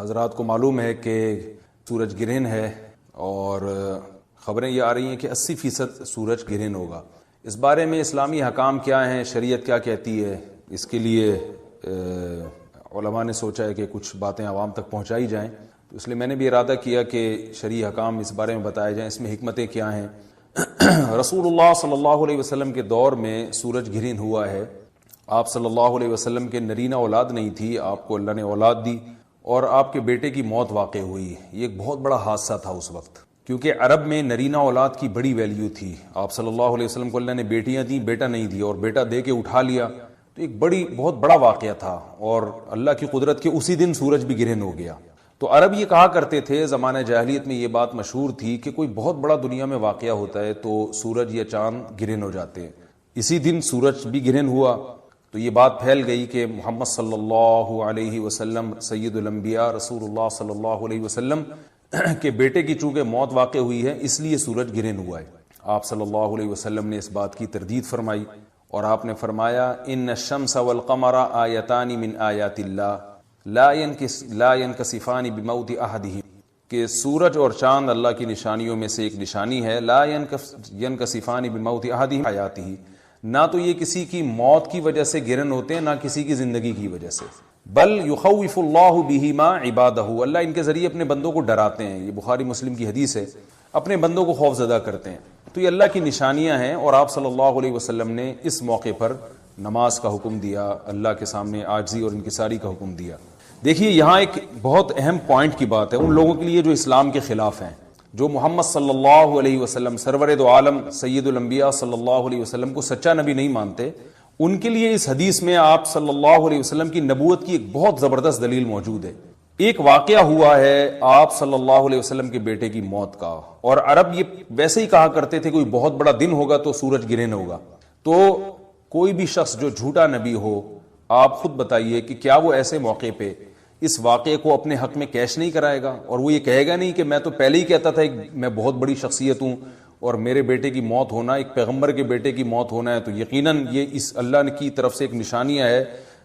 حضرات کو معلوم ہے کہ سورج گرہن ہے اور خبریں یہ آ رہی ہیں کہ 80% سورج گرہن ہوگا. اس بارے میں اسلامی حکام کیا ہیں, شریعت کیا کہتی ہے, اس کے لیے علماء نے سوچا ہے کہ کچھ باتیں عوام تک پہنچائی جائیں. تو اس لیے میں نے بھی ارادہ کیا کہ شرعی حکام اس بارے میں بتائے جائیں, اس میں حکمتیں کیا ہیں. رسول اللہ صلی اللہ علیہ وسلم کے دور میں سورج گرہن ہوا ہے. آپ صلی اللہ علیہ وسلم کے نرینہ اولاد نہیں تھی, آپ کو اللہ نے اولاد دی اور آپ کے بیٹے کی موت واقع ہوئی. یہ ایک بہت بڑا حادثہ تھا اس وقت, کیونکہ عرب میں نرینہ اولاد کی بڑی ویلیو تھی. آپ صلی اللہ علیہ وسلم کو اللہ نے بیٹیاں دیں, بیٹا نہیں دیا, اور بیٹا دے کے اٹھا لیا. تو ایک بہت بڑا واقعہ تھا, اور اللہ کی قدرت کے اسی دن سورج بھی گرہن ہو گیا. تو عرب یہ کہا کرتے تھے, زمانہ جاہلیت میں یہ بات مشہور تھی کہ کوئی بہت بڑا دنیا میں واقعہ ہوتا ہے تو سورج یا چاند گرہن ہو جاتے ہیں. اسی دن سورج بھی گرہن ہوا تو یہ بات پھیل گئی کہ محمد صلی اللہ علیہ وسلم سید الانبیاء رسول اللہ صلی اللہ علیہ وسلم کے بیٹے کی چونکہ موت واقع ہوئی ہے اس لیے سورج گرہن ہوا ہے. آپ صلی اللہ علیہ وسلم نے اس بات کی تردید فرمائی اور آپ نے فرمایا ان الشمس والقمر آیتان من آیات اللہ لا ينکسفان بموت احدہم, کہ سورج اور چاند اللہ کی نشانیوں میں سے ایک نشانی ہے. لا ينکسفان بموت احدہم آیاتہ, نہ تو یہ کسی کی موت کی وجہ سے گرہن ہوتے ہیں نہ کسی کی زندگی کی وجہ سے. بل یخوف اللہ بہما عبادہ, اللہ ان کے ذریعے اپنے بندوں کو ڈراتے ہیں. یہ بخاری مسلم کی حدیث ہے, اپنے بندوں کو خوف زدہ کرتے ہیں. تو یہ اللہ کی نشانیاں ہیں, اور آپ صلی اللہ علیہ وسلم نے اس موقع پر نماز کا حکم دیا, اللہ کے سامنے عاجزی اور انکساری کا حکم دیا. دیکھیے یہاں ایک بہت اہم پوائنٹ کی بات ہے ان لوگوں کے لیے جو اسلام کے خلاف ہیں, جو محمد صلی اللہ علیہ وسلم سرور دو عالم سید الانبیاء صلی اللہ علیہ وسلم کو سچا نبی نہیں مانتے. ان کے لیے اس حدیث میں آپ صلی اللہ علیہ وسلم کی نبوت کی ایک بہت زبردست دلیل موجود ہے. ایک واقعہ ہوا ہے آپ صلی اللہ علیہ وسلم کے بیٹے کی موت کا, اور عرب یہ ویسے ہی کہا کرتے تھے کوئی بہت بڑا دن ہوگا تو سورج گرہن ہوگا. تو کوئی بھی شخص جو جھوٹا نبی ہو, آپ خود بتائیے کہ کیا وہ ایسے موقع پہ اس واقعے کو اپنے حق میں کیش نہیں کرائے گا, اور وہ یہ کہے گا نہیں کہ میں تو پہلے ہی کہتا تھا میں بہت بڑی شخصیت ہوں اور میرے بیٹے کی موت ہونا, ایک پیغمبر کے بیٹے کی موت ہونا ہے تو یقیناً یہ اس اللہ کی طرف سے ایک نشانیاں ہے,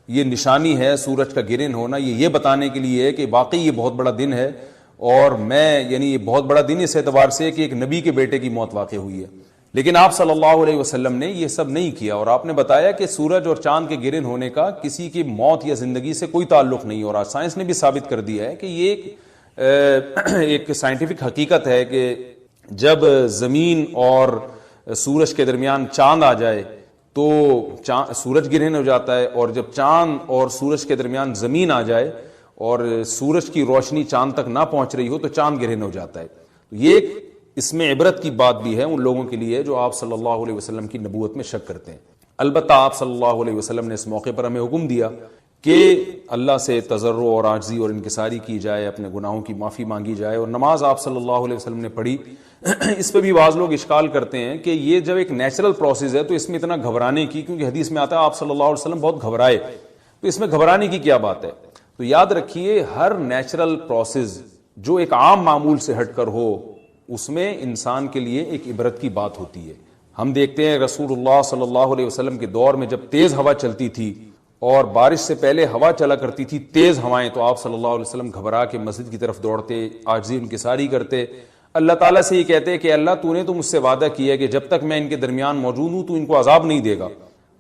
یہ نشانی ہے سورج کا گرہن ہونا, یہ بتانے کے لیے ہے کہ واقعی یہ بہت بڑا دن ہے, اور میں یعنی یہ بہت بڑا دن اس اعتبار سے کہ ایک نبی کے بیٹے کی موت واقع ہوئی ہے. لیکن آپ صلی اللہ علیہ وسلم نے یہ سب نہیں کیا, اور آپ نے بتایا کہ سورج اور چاند کے گرہن ہونے کا کسی کی موت یا زندگی سے کوئی تعلق نہیں. اور آج سائنس نے بھی ثابت کر دیا ہے کہ یہ ایک سائنٹیفک حقیقت ہے کہ جب زمین اور سورج کے درمیان چاند آ جائے تو سورج گرہن ہو جاتا ہے, اور جب چاند اور سورج کے درمیان زمین آ جائے اور سورج کی روشنی چاند تک نہ پہنچ رہی ہو تو چاند گرہن ہو جاتا ہے. تو یہ ایک اس میں عبرت کی بات بھی ہے ان لوگوں کے لیے جو آپ صلی اللہ علیہ وسلم کی نبوت میں شک کرتے ہیں. البتہ آپ صلی اللہ علیہ وسلم نے اس موقع پر ہمیں حکم دیا کہ اللہ سے تضرع اور عاجزی اور انکساری کی جائے, اپنے گناہوں کی معافی مانگی جائے. اور نماز آپ صلی اللہ علیہ وسلم نے پڑھی. اس پہ بھی بعض لوگ اشکال کرتے ہیں کہ یہ جب ایک نیچرل پروسیس ہے تو اس میں اتنا گھبرانے کی, کیونکہ حدیث میں آتا ہے آپ صلی اللہ علیہ وسلم بہت گھبرائے, تو اس میں گھبرانے کی کیا بات ہے. تو یاد رکھیے ہر نیچرل پروسیس جو ایک عام معمول سے ہٹ کر ہو اس میں انسان کے لیے ایک عبرت کی بات ہوتی ہے. ہم دیکھتے ہیں رسول اللہ صلی اللہ علیہ وسلم کے دور میں جب تیز ہوا چلتی تھی اور بارش سے پہلے ہوا چلا کرتی تھی تیز ہوائیں, تو آپ صلی اللہ علیہ وسلم گھبرا کے مسجد کی طرف دوڑتے, عاجزی انکساری کرتے, اللہ تعالیٰ سے یہ کہتے کہ اللہ تو نے تو مجھ سے وعدہ کیا ہے کہ جب تک میں ان کے درمیان موجود ہوں تو ان کو عذاب نہیں دے گا.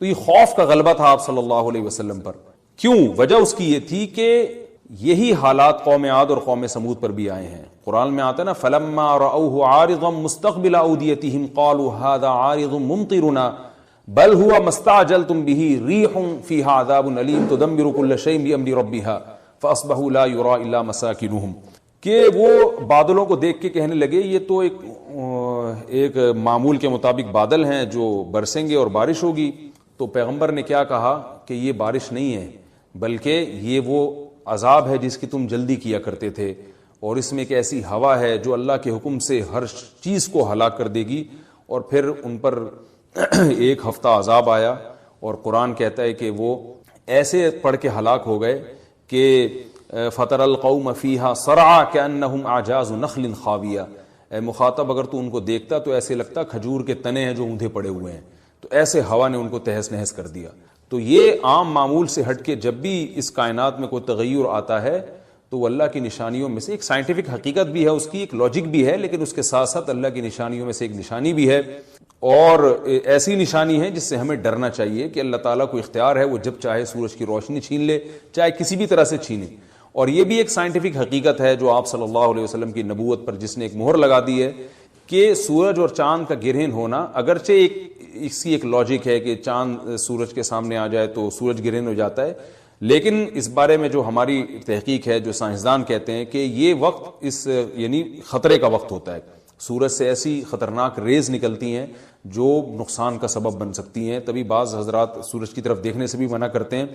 تو یہ خوف کا غلبہ تھا آپ صلی اللہ علیہ وسلم پر. کیوں؟ وجہ اس کی یہ تھی کہ یہی حالات قوم عاد اور قوم سمود پر بھی آئے ہیں. قرآن میں آتا ہے نا فلما رأوه عارضا مستقبل اودیتهم قالوا هذا عارض ممطرنا بل هو ما استعجلتم به ريح فيها عذاب الیم تدمر كل شيء بامر ربها فاصبحوا لا يرى الا مساكنهم. کہ وہ بادلوں کو دیکھ کے کہنے لگے یہ تو ایک معمول کے مطابق بادل ہیں جو برسیں گے اور بارش ہوگی. تو پیغمبر نے کیا کہا کہ یہ بارش نہیں ہے بلکہ یہ وہ عذاب ہے جس کی تم جلدی کیا کرتے تھے, اور اس میں ایک ایسی ہوا ہے جو اللہ کے حکم سے ہر چیز کو ہلاک کر دے گی. اور پھر ان پر ایک ہفتہ عذاب آیا, اور قرآن کہتا ہے کہ وہ ایسے پڑھ کے ہلاک ہو گئے کہ فَتَرَ الْقَوْمَ فِيهَا صَرْعَا كَأَنَّهُمْ أَعْجَازُ نَخْلٍ خَاوِيَةٍ. اے مخاطب اگر تو ان کو دیکھتا تو ایسے لگتا کھجور کے تنے ہیں جو اوندھے پڑے ہوئے ہیں. تو ایسے ہوا نے ان کو تہس نہس کر دیا. تو یہ عام معمول سے ہٹ کے جب بھی اس کائنات میں کوئی تغیر آتا ہے تو وہ اللہ کی نشانیوں میں سے ایک سائنٹیفک حقیقت بھی ہے، اس کی ایک لاجک بھی ہے، لیکن اس کے ساتھ ساتھ اللہ کی نشانیوں میں سے ایک نشانی بھی ہے، اور ایسی نشانی ہے جس سے ہمیں ڈرنا چاہیے کہ اللہ تعالیٰ کو اختیار ہے، وہ جب چاہے سورج کی روشنی چھین لے، چاہے کسی بھی طرح سے چھینے۔ اور یہ بھی ایک سائنٹیفک حقیقت ہے جو آپ صلی اللہ علیہ وسلم کی نبوت پر جس نے ایک مہر لگا دی ہے کہ سورج اور چاند کا گرہن ہونا، اگرچہ اس کی ایک لاجک ہے کہ چاند سورج کے سامنے آ جائے تو سورج گرہن ہو جاتا ہے، لیکن اس بارے میں جو ہماری تحقیق ہے، جو سائنسدان کہتے ہیں کہ یہ وقت یعنی خطرے کا وقت ہوتا ہے، سورج سے ایسی خطرناک ریز نکلتی ہیں جو نقصان کا سبب بن سکتی ہیں، تبھی بعض حضرات سورج کی طرف دیکھنے سے بھی منع کرتے ہیں،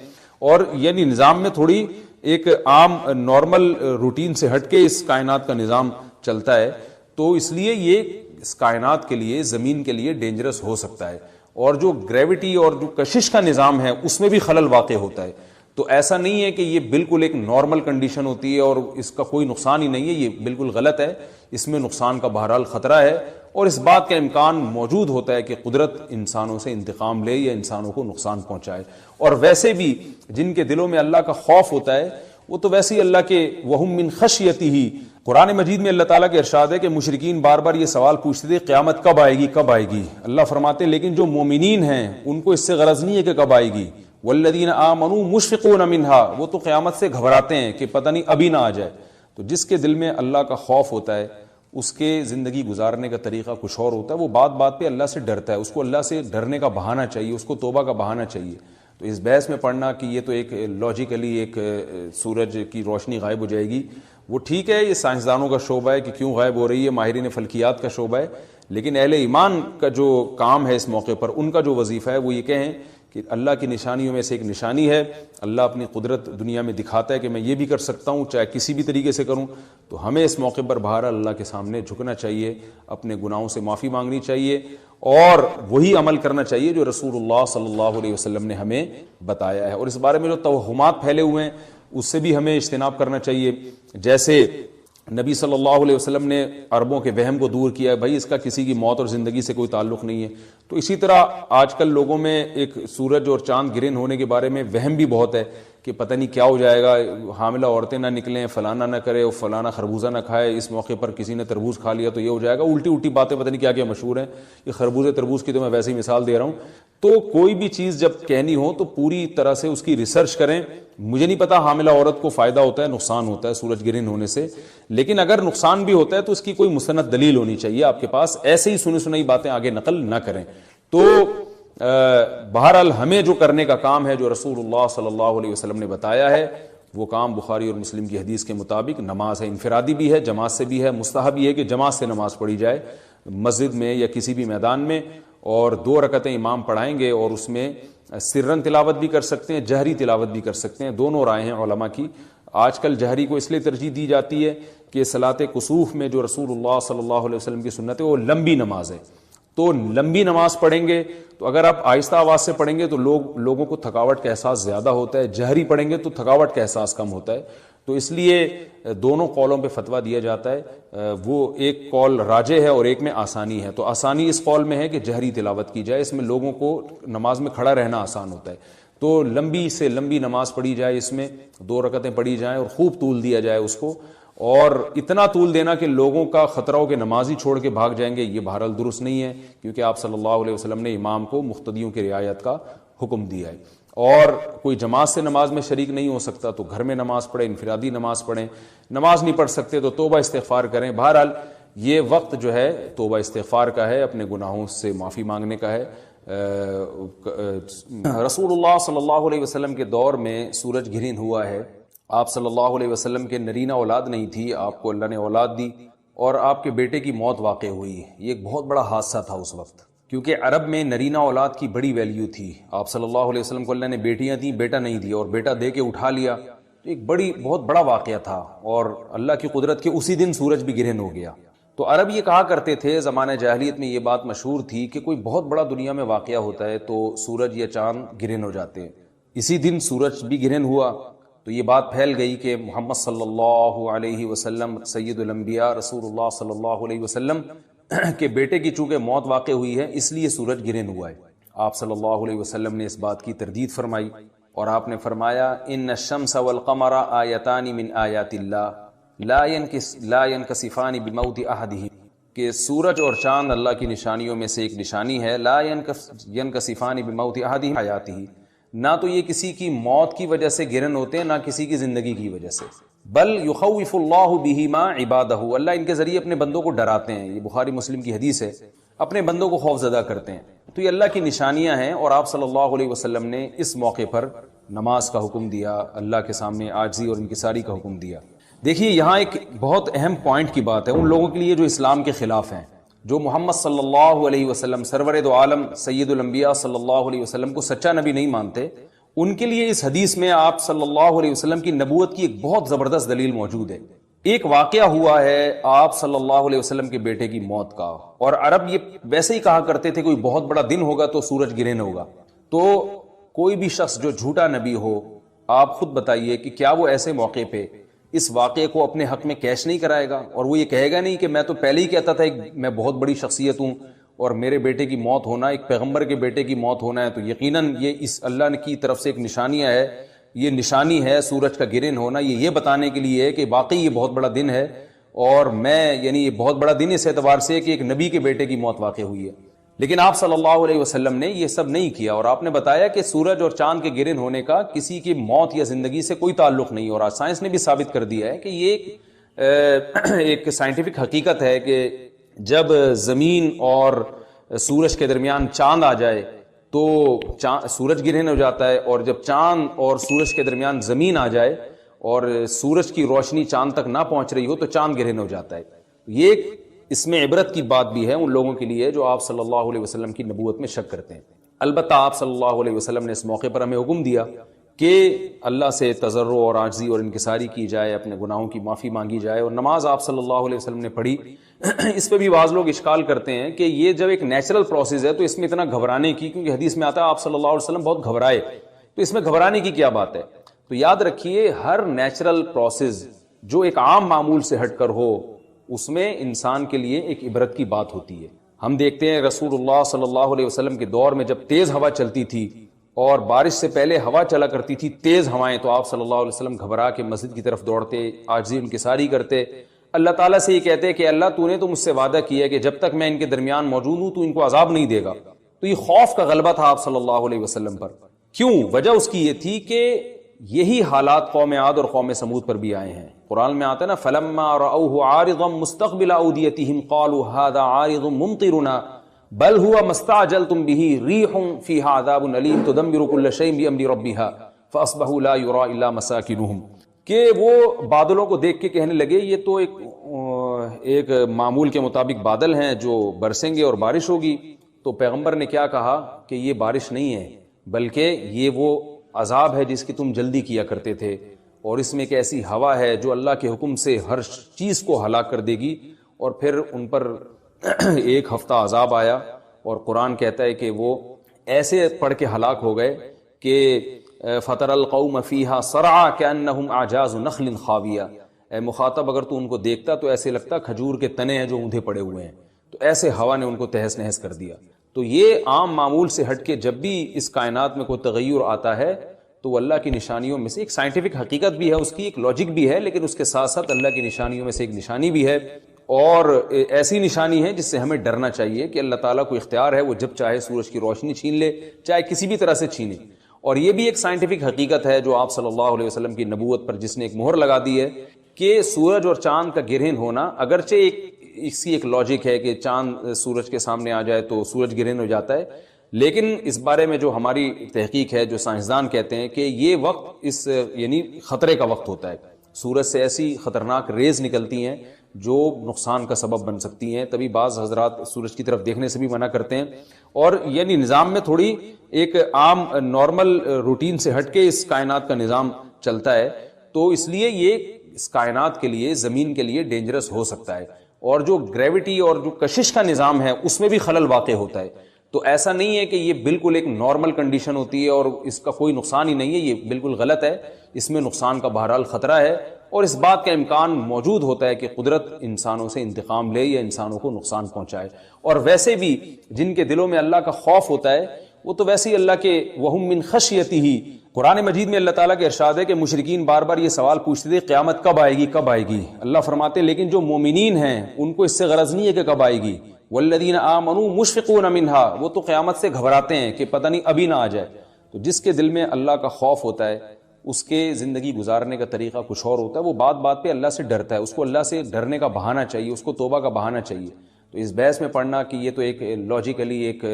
اور یعنی نظام میں تھوڑی ایک عام نارمل روٹین سے ہٹ کے اس کائنات کا نظام چلتا ہے، تو اس لیے یہ اس کائنات کے لیے، زمین کے لیے ڈینجرس ہو سکتا ہے، اور جو گریوٹی اور جو کشش کا نظام ہے اس میں بھی خلل واقع ہوتا ہے۔ تو ایسا نہیں ہے کہ یہ بالکل ایک نارمل کنڈیشن ہوتی ہے اور اس کا کوئی نقصان ہی نہیں ہے، یہ بالکل غلط ہے، اس میں نقصان کا بہرحال خطرہ ہے، اور اس بات کا امکان موجود ہوتا ہے کہ قدرت انسانوں سے انتقام لے یا انسانوں کو نقصان پہنچائے۔ اور ویسے بھی جن کے دلوں میں اللہ کا خوف ہوتا ہے وہ تو ویسے ہی اللہ کے وہم من خشیتہ، قرآن مجید میں اللہ تعالیٰ کے ارشاد ہے کہ مشرکین بار بار یہ سوال پوچھتے تھے قیامت کب آئے گی کب آئے گی، اللہ فرماتے ہیں لیکن جو مومنین ہیں ان کو اس سے غرض نہیں ہے کہ کب آئے گی، والذین آمنوا مشفقون منہا، وہ تو قیامت سے گھبراتے ہیں کہ پتہ نہیں ابھی نہ آ جائے۔ تو جس کے دل میں اللہ کا خوف ہوتا ہے اس کے زندگی گزارنے کا طریقہ کچھ اور ہوتا ہے، وہ بات بات پہ اللہ سے ڈرتا ہے، اس کو اللہ سے ڈرنے کا بہانہ چاہیے، اس کو توبہ کا بہانہ چاہیے۔ تو اس بحث میں پڑھنا کہ یہ تو ایک لاجیکلی ایک سورج کی روشنی غائب ہو جائے گی، وہ ٹھیک ہے، یہ سائنسدانوں کا شعبہ ہے کہ کیوں غائب ہو رہی ہے، ماہرین فلکیات کا شعبہ ہے، لیکن اہل ایمان کا جو کام ہے اس موقع پر، ان کا جو وظیفہ ہے وہ یہ کہیں کہ اللہ کی نشانیوں میں سے ایک نشانی ہے، اللہ اپنی قدرت دنیا میں دکھاتا ہے کہ میں یہ بھی کر سکتا ہوں چاہے کسی بھی طریقے سے کروں، تو ہمیں اس موقع پر بہرحال اللہ کے سامنے جھکنا چاہیے، اپنے گناہوں سے معافی مانگنی چاہیے، اور وہی عمل کرنا چاہیے جو رسول اللہ صلی اللہ علیہ وسلم نے ہمیں بتایا ہے۔ اور اس بارے میں جو توہمات پھیلے ہوئے ہیں اس سے بھی ہمیں اجتناب کرنا چاہیے، جیسے نبی صلی اللہ علیہ وسلم نے عربوں کے وہم کو دور کیا ہے، بھائی اس کا کسی کی موت اور زندگی سے کوئی تعلق نہیں ہے، تو اسی طرح آج کل لوگوں میں ایک سورج اور چاند گرہن ہونے کے بارے میں وہم بھی بہت ہے کہ پتہ نہیں کیا ہو جائے گا، حاملہ عورتیں نہ نکلیں، فلانا نہ کرے، اور فلانا خربوزہ نہ کھائے، اس موقع پر کسی نے تربوز کھا لیا تو یہ ہو جائے گا، الٹی الٹی باتیں پتہ نہیں کیا کیا مشہور ہیں، یہ خربوزے تربوز کی تو میں ویسے ہی مثال دے رہا ہوں۔ تو کوئی بھی چیز جب کہنی ہو تو پوری طرح سے اس کی ریسرچ کریں، مجھے نہیں پتا حاملہ عورت کو فائدہ ہوتا ہے نقصان ہوتا ہے سورج گرہن ہونے سے، لیکن اگر نقصان بھی ہوتا ہے تو اس کی کوئی مستند دلیل ہونی چاہیے آپ کے پاس، ایسے ہی سنی سنائی باتیں آگے نقل نہ کریں۔ تو بہرحال ہمیں جو کرنے کا کام ہے جو رسول اللہ صلی اللہ علیہ وسلم نے بتایا ہے وہ کام بخاری اور مسلم کی حدیث کے مطابق نماز ہے، انفرادی بھی ہے، جماعت سے بھی ہے، مستحب یہ ہے کہ جماعت سے نماز پڑھی جائے مسجد میں یا کسی بھی میدان میں، اور 2 رکعتیں امام پڑھائیں گے اور اس میں سرن تلاوت بھی کر سکتے ہیں، جہری تلاوت بھی کر سکتے ہیں، دونوں رائے ہیں علماء کی۔ آج کل جہری کو اس لیے ترجیح دی جاتی ہے کہ صلاۃ کسوف میں جو رسول اللہ صلی اللہ علیہ وسلم کی سنت ہے وہ لمبی نماز ہے، تو لمبی نماز پڑھیں گے تو اگر آپ آہستہ آواز سے پڑھیں گے تو لوگوں کو تھکاوٹ کا احساس زیادہ ہوتا ہے، جہری پڑھیں گے تو تھکاوٹ کا احساس کم ہوتا ہے، تو اس لیے دونوں قولوں پہ فتویٰ دیا جاتا ہے، وہ ایک قول راجح ہے اور ایک میں آسانی ہے، تو آسانی اس قول میں ہے کہ جہری تلاوت کی جائے، اس میں لوگوں کو نماز میں کھڑا رہنا آسان ہوتا ہے، تو لمبی سے لمبی نماز پڑھی جائے، اس میں 2 رکعتیں پڑھی جائیں اور خوب طول دیا جائے اس کو، اور اتنا طول دینا کہ لوگوں کا خطرہ ہو کہ نماز ہی چھوڑ کے بھاگ جائیں گے، یہ بہرحال درست نہیں ہے، کیونکہ آپ صلی اللہ علیہ وسلم نے امام کو مقتدیوں کی رعایت کا حکم دیا ہے۔ اور کوئی جماعت سے نماز میں شریک نہیں ہو سکتا تو گھر میں نماز پڑھیں، انفرادی نماز پڑھیں، نماز نہیں پڑھ سکتے تو توبہ استغفار کریں، بہرحال یہ وقت جو ہے توبہ استغفار کا ہے، اپنے گناہوں سے معافی مانگنے کا ہے۔ رسول اللہ صلی اللہ علیہ وسلم کے دور میں سورج گرہن ہوا ہے، آپ صلی اللہ علیہ وسلم کے نرینہ اولاد نہیں تھی، آپ کو اللہ نے اولاد دی اور آپ کے بیٹے کی موت واقع ہوئی، یہ ایک بہت بڑا حادثہ تھا اس وقت، کیونکہ عرب میں نرینہ اولاد کی بڑی ویلیو تھی، آپ صلی اللہ علیہ وسلم کو اللہ نے بیٹیاں دیں، بیٹا نہیں دیا، اور بیٹا دے کے اٹھا لیا، تو ایک بہت بڑا واقعہ تھا، اور اللہ کی قدرت کے اسی دن سورج بھی گرہن ہو گیا۔ تو عرب یہ کہا کرتے تھے، زمانہ جاہلیت میں یہ بات مشہور تھی کہ کوئی بہت بڑا دنیا میں واقعہ ہوتا ہے تو سورج یا چاند گرہن ہو جاتے ہیں، اسی دن سورج بھی گرہن ہوا، تو یہ بات پھیل گئی کہ محمد صلی اللہ علیہ وسلم سید الانبیاء رسول اللہ صلی اللہ علیہ وسلم کے بیٹے کی چونکہ موت واقع ہوئی ہے اس لیے سورج گرہن ہوا ہے، آپ صلی اللہ علیہ وسلم نے اس بات کی تردید فرمائی، اور آپ نے فرمایا ان الشمس والقمر آیتان من آیات اللہ لا ينکسفان بموت احدہم، کہ سورج اور چاند اللہ کی نشانیوں میں سے ایک نشانی ہے، لا ينکسفان بموت احدہم آیاتہ، نہ تو یہ کسی کی موت کی وجہ سے گرن ہوتے ہیں، نہ کسی کی زندگی کی وجہ سے، بل یخوف اللہ بہما عبادہ، اللہ ان کے ذریعے اپنے بندوں کو ڈراتے ہیں، یہ بخاری مسلم کی حدیث ہے، اپنے بندوں کو خوف زدہ کرتے ہیں۔ تو یہ اللہ کی نشانیاں ہیں، اور آپ صلی اللہ علیہ وسلم نے اس موقع پر نماز کا حکم دیا، اللہ کے سامنے عاجزی اور انکساری کا حکم دیا۔ دیکھیے یہاں ایک بہت اہم پوائنٹ کی بات ہے ان لوگوں کے لیے جو اسلام کے خلاف ہیں، جو محمد صلی اللہ علیہ وسلم سرور دو عالم سید الانبیاء صلی اللہ علیہ وسلم کو سچا نبی نہیں مانتے، ان کے لیے اس حدیث میں آپ صلی اللہ علیہ وسلم کی نبوت کی ایک بہت زبردست دلیل موجود ہے۔ ایک واقعہ ہوا ہے آپ صلی اللہ علیہ وسلم کے بیٹے کی موت کا، اور عرب یہ ویسے ہی کہا کرتے تھے کوئی بہت بڑا دن ہوگا تو سورج گرہن ہوگا، تو کوئی بھی شخص جو جھوٹا نبی ہو، آپ خود بتائیے کہ کیا وہ ایسے موقع پہ اس واقعے کو اپنے حق میں کیش نہیں کرائے گا، اور وہ یہ کہے گا نہیں کہ میں تو پہلے ہی کہتا تھا میں بہت بڑی شخصیت ہوں اور میرے بیٹے کی موت ہونا، ایک پیغمبر کے بیٹے کی موت ہونا ہے تو یقیناً یہ اس اللہ کی طرف سے ایک نشانیاں ہے، یہ نشانی ہے سورج کا گرہن ہونا، یہ بتانے کے لیے ہے کہ واقعی یہ بہت بڑا دن ہے، اور میں یعنی یہ بہت بڑا دن اس اعتبار سے کہ ایک نبی کے بیٹے کی موت واقع ہوئی ہے۔ لیکن آپ صلی اللہ علیہ وسلم نے یہ سب نہیں کیا، اور آپ نے بتایا کہ سورج اور چاند کے گرہن ہونے کا کسی کی موت یا زندگی سے کوئی تعلق نہیں، اور آج سائنس نے بھی ثابت کر دیا ہے کہ یہ ایک سائنٹیفک حقیقت ہے کہ جب زمین اور سورج کے درمیان چاند آ جائے تو سورج گرہن ہو جاتا ہے، اور جب چاند اور سورج کے درمیان زمین آ جائے اور سورج کی روشنی چاند تک نہ پہنچ رہی ہو تو چاند گرہن ہو جاتا ہے۔ یہ اس میں عبرت کی بات بھی ہے ان لوگوں کے لیے جو آپ صلی اللہ علیہ وسلم کی نبوت میں شک کرتے ہیں۔ البتہ آپ صلی اللہ علیہ وسلم نے اس موقع پر ہمیں حکم دیا کہ اللہ سے تضرع اور عاجزی اور انکساری کی جائے، اپنے گناہوں کی معافی مانگی جائے، اور نماز آپ صلی اللہ علیہ وسلم نے پڑھی۔ اس پہ بھی بعض لوگ اشکال کرتے ہیں کہ یہ جب ایک نیچرل پروسیس ہے تو اس میں اتنا گھبرانے کی، کیونکہ حدیث میں آتا ہے آپ صلی اللہ علیہ وسلم بہت گھبرائے، تو اس میں گھبرانے کی کیا بات ہے؟ تو یاد رکھیے ہر نیچرل پروسیس جو ایک عام معمول سے ہٹ کر ہو اس میں انسان کے لیے ایک عبرت کی بات ہوتی ہے۔ ہم دیکھتے ہیں رسول اللہ صلی اللہ علیہ وسلم کے دور میں جب تیز ہوا چلتی تھی اور بارش سے پہلے ہوا چلا کرتی تھی تیز ہوائیں، تو آپ صلی اللہ علیہ وسلم گھبرا کے مسجد کی طرف دوڑتے، عاجزی انکساری کرتے، اللہ تعالیٰ سے یہ کہتے کہ اللہ تو نے تو مجھ سے وعدہ کیا کہ جب تک میں ان کے درمیان موجود ہوں تو ان کو عذاب نہیں دے گا۔ تو یہ خوف کا غلبہ تھا آپ صلی اللہ علیہ وسلم پر۔ کیوں؟ وجہ اس کی یہ تھی کہ یہی حالات قوم عاد اور قوم سمود پر بھی آئے ہیں۔ قرآن میں آتا ہے نا فَلَمَّا رَأَوْهُ عَارِضًا مُسْتَقْبِلَ أَوْدِيَتِهِمْ قَالُوا هَذَا عَارِضٌ مُمْطِرُنَا بَلْ هُوَ مَا اسْتَعْجَلْتُمْ بِهِ رِيحٌ فِيهَا عَذَابٌ أَلِيمٌ تُدَمِّرُ كُلَّ شَيْءٍ بِأَمْرِ رَبِّهَا فَأَصْبَحُوا لَا يُرَىٰ إِلَّا مَسَاكِنُهُمْ، کہ وہ بادلوں کو دیکھ کے کہنے لگے یہ تو ایک معمول کے مطابق بادل ہیں جو برسیں گے اور بارش ہوگی۔ تو پیغمبر نے کیا کہا کہ یہ بارش نہیں ہے بلکہ یہ وہ عذاب ہے جس کی تم جلدی کیا کرتے تھے، اور اس میں ایک ایسی ہوا ہے جو اللہ کے حکم سے ہر چیز کو ہلاک کر دے گی۔ اور پھر ان پر ایک ہفتہ عذاب آیا، اور قرآن کہتا ہے کہ وہ ایسے پڑھ کے ہلاک ہو گئے کہ فَتَرَى الْقَوْمَ فِيهَا صَرْعَىٰ كَأَنَّهُمْ أَعْجَازُ نَخْلٍ خَاوِيَةٍ، اے مخاطب اگر تو ان کو دیکھتا تو ایسے لگتا کھجور کے تنے ہیں جو اوندھے پڑے ہوئے ہیں، تو ایسے ہوا نے ان کو تہس نہس کر دیا۔ تو یہ عام معمول سے ہٹ کے جب بھی اس کائنات میں کوئی تغیر آتا ہے تو وہ اللہ کی نشانیوں میں سے ایک سائنٹیفک حقیقت بھی ہے، اس کی ایک لاجک بھی ہے، لیکن اس کے ساتھ ساتھ اللہ کی نشانیوں میں سے ایک نشانی بھی ہے، اور ایسی نشانی ہے جس سے ہمیں ڈرنا چاہیے کہ اللہ تعالیٰ کو اختیار ہے وہ جب چاہے سورج کی روشنی چھین لے، چاہے کسی بھی طرح سے چھینے۔ اور یہ بھی ایک سائنٹیفک حقیقت ہے جو آپ صلی اللہ علیہ وسلم کی نبوت پر جس نے ایک مہر لگا دی ہے کہ سورج اور چاند کا گرہن ہونا، اگرچہ اس کی ایک لاجک ہے کہ چاند سورج کے سامنے آ جائے تو سورج گرہن ہو جاتا ہے، لیکن اس بارے میں جو ہماری تحقیق ہے، جو سائنسدان کہتے ہیں کہ یہ وقت یعنی خطرے کا وقت ہوتا ہے، سورج سے ایسی خطرناک ریز نکلتی ہیں جو نقصان کا سبب بن سکتی ہیں، تبھی بعض حضرات سورج کی طرف دیکھنے سے بھی منع کرتے ہیں، اور یعنی نظام میں تھوڑی ایک عام نارمل روٹین سے ہٹ کے اس کائنات کا نظام چلتا ہے، تو اس لیے یہ اس کائنات کے لیے، زمین کے لیے ڈینجرس ہو سکتا ہے، اور جو گریوٹی اور جو کشش کا نظام ہے اس میں بھی خلل واقع ہوتا ہے۔ تو ایسا نہیں ہے کہ یہ بالکل ایک نارمل کنڈیشن ہوتی ہے اور اس کا کوئی نقصان ہی نہیں ہے، یہ بالکل غلط ہے، اس میں نقصان کا بہرحال خطرہ ہے، اور اس بات کا امکان موجود ہوتا ہے کہ قدرت انسانوں سے انتقام لے یا انسانوں کو نقصان پہنچائے۔ اور ویسے بھی جن کے دلوں میں اللہ کا خوف ہوتا ہے وہ تو ویسے ہی اللہ کے وہم من خشیتہ ہی. قرآن مجید میں اللہ تعالیٰ کے ارشاد ہے کہ مشرکین بار بار یہ سوال پوچھتے تھے قیامت کب آئے گی کب آئے گی. اللہ فرماتے ہیں لیکن جو مومنین ہیں ان کو اس سے غرض نہیں ہے کہ کب آئے گی. والذین آمنوا مشفقون منہا, وہ تو قیامت سے گھبراتے ہیں کہ پتہ نہیں ابھی نہ آ جائے. تو جس کے دل میں اللہ کا خوف ہوتا ہے اس کے زندگی گزارنے کا طریقہ کچھ اور ہوتا ہے, وہ بات بات پہ اللہ سے ڈرتا ہے, اس کو اللہ سے ڈرنے کا بہانہ چاہیے, اس کو توبہ کا بہانہ چاہیے. تو اس بحث میں پڑھنا کہ یہ تو ایک لاجیکلی ایک